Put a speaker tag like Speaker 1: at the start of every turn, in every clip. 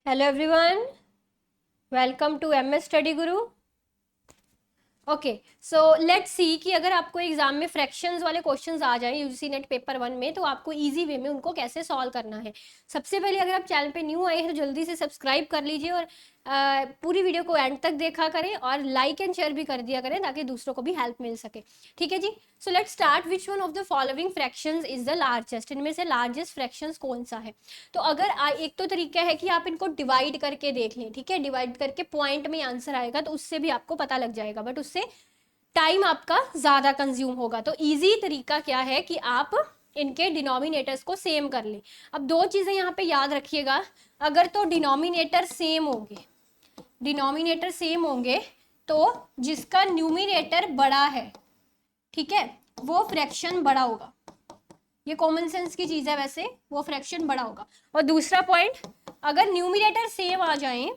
Speaker 1: Hello everyone, welcome to MS study Guru. Okay, so let's see कि अगर आपको exam में फ्रैक्शंस वाले क्वेश्चंस आ जाएं यूजीसी नेट पेपर 1 में, तो आपको इजी वे में उनको कैसे सॉल्व करना है। सबसे पहले अगर आप चैनल पे न्यू आए हैं तो जल्दी से सब्सक्राइब कर लीजिए और पूरी वीडियो को एंड तक देखा करें और लाइक एंड शेयर भी कर दिया करें ताकि दूसरों को भी हेल्प मिल सके। ठीक है जी। So let's start. Which one of the following fractions is the largest? इनमें से लार्जेस्ट फ्रैक्शंस कौन सा है? तो अगर एक तो तरीका है कि आप इनको डिवाइड करके देख लें। ठीक है, डिवाइड करके पॉइंट में आंसर आएगा तो उससे भी आपको पता लग जाएगा, बट उससे टाइम आपका ज्यादा कंज्यूम होगा। तो इजी तरीका क्या है कि आप इनके डिनोमिनेटर्स को सेम कर लें। अब दो चीजें यहाँ पे याद रखिएगा। अगर तो डिनोमिनेटर सेम होंगे, डिनोमिनेटर सेम होंगे तो जिसका न्यूमिनेटर बड़ा है, ठीक है, वो फ्रैक्शन बड़ा होगा। ये कॉमन सेंस की चीज है, वैसे वो फ्रैक्शन बड़ा होगा। और दूसरा पॉइंट, अगर न्यूमिनेटर सेम आ जाए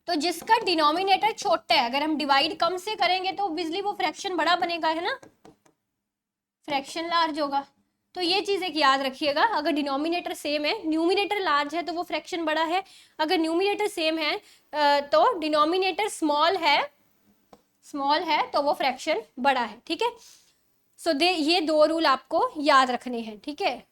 Speaker 1: तो जिसका डिनोमिनेटर छोटा है, अगर हम डिवाइड कम से करेंगे तो बिजली वो फ्रैक्शन बड़ा बनेगा, है ना, फ्रैक्शन लार्ज होगा। तो ये चीज एक याद रखिएगा, अगर डिनोमिनेटर सेम है, न्यूमिनेटर लार्ज है तो वो फ्रैक्शन बड़ा है। अगर न्यूमिनेटर सेम है तो डिनोमिनेटर स्मॉल है तो वो फ्रैक्शन बड़ा है। ठीक है, सो ये दो रूल आपको याद रखने हैं। ठीक है,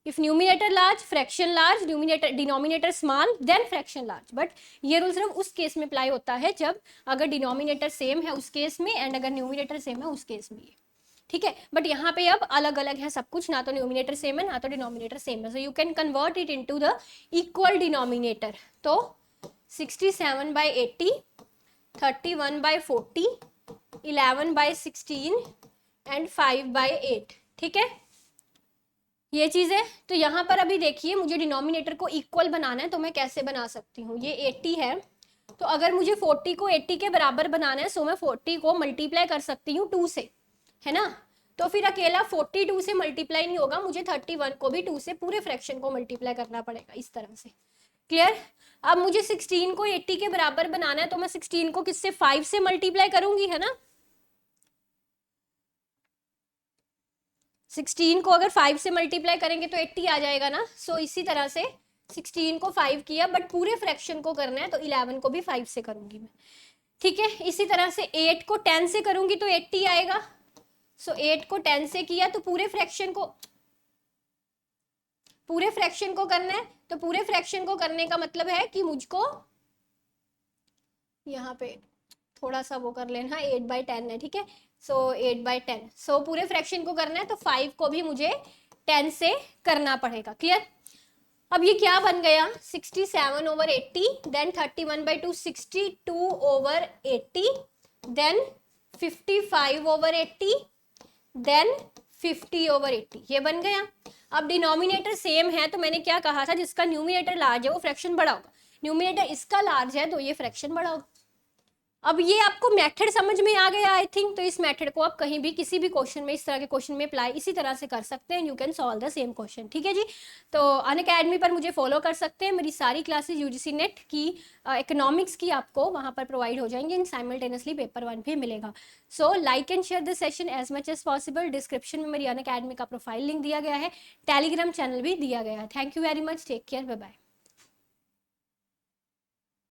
Speaker 1: if numerator large fraction large, numerator denominator small then fraction large. But ये रूल सिर्फ उस केस में अप्लाई होता है जब अगर डिनोमिनेटर सेम है उस केस में, एंड अगर न्यूमिनेटर सेम है उस केस में। ठीक है, बट यहाँ पे अब अलग अलग है सब कुछ, ना तो न्यूमिनेटर सेम है ना तो डिनोमिनेटर सेम है। So you can convert it into the equal denominator. तो 67/80, 31/40, 11/16 एंड 5/8। ठीक है, ये चीज है। तो यहाँ पर अभी देखिए, मुझे डिनोमिनेटर को इक्वल बनाना है तो मैं कैसे बना सकती हूँ। ये 80 है, तो अगर मुझे 40 को 80 के बराबर बनाना है, सो मैं 40 को मल्टीप्लाई कर सकती हूँ 2 से, है ना। तो फिर अकेला 42 से मल्टीप्लाई नहीं होगा, मुझे 31 को भी 2 से पूरे फ्रैक्शन को मल्टीप्लाई करना पड़ेगा, इस तरह से। क्लियर? अब मुझे 16 को 80 के बराबर बनाना है तो मैं 16 को किससे, 5 से मल्टीप्लाई करूंगी, है ना। 16 को अगर 5 से मल्टीप्लाई करेंगे तो 80 आ जाएगा ना। सो इसी तरह से 16 को 5 किया, बट पूरे फ्रैक्शन को करना है तो 11 को भी 5 से करूंगी मैं। ठीक है, इसी तरह से 8 को 10 से करूंगी तो 80 आएगा। सो 8 को 10 से किया तो पूरे फ्रैक्शन को करना है। तो पूरे फ्रैक्शन को करने का मतलब है कि मुझको यहाँ पे थोड़ा सा वो कर लेना, 8/10 है। ठीक है, सो 8/10, सो पूरे फ्रैक्शन को करना है तो 5 को भी मुझे 10 से करना पड़ेगा। क्लियर? अब ये क्या बन गया, 67/80, देन 31/2 62/80, देन 55/80, देन 50/80, ये बन गया। अब डिनोमिनेटर सेम है तो मैंने क्या कहा था, जिसका न्यूमिनेटर लार्ज है वो फ्रैक्शन बड़ा होगा। न्यूमिनेटर इसका लार्ज है तो ये फ्रैक्शन बड़ा होगा। अब ये आपको मेथड समझ में आ गया आई थिंक। तो इस मेथड को आप कहीं भी किसी भी क्वेश्चन में, इस तरह के क्वेश्चन में अप्लाई इसी तरह से कर सकते हैं। You can solve the same question. ठीक है जी। तो अनअकैडमी पर मुझे फॉलो कर सकते हैं। मेरी सारी क्लासेस यूजीसी नेट की इकोनॉमिक्स की आपको वहां पर प्रोवाइड हो जाएंगे, इन साइमल्टेनियसली पेपर 1 भी मिलेगा। So like and share this session as much as possible. Description में मेरी अनअकैडमी का प्रोफाइल लिंक दिया गया है, टेलीग्राम चैनल भी दिया गया है। Thank you very much, take care, bye bye.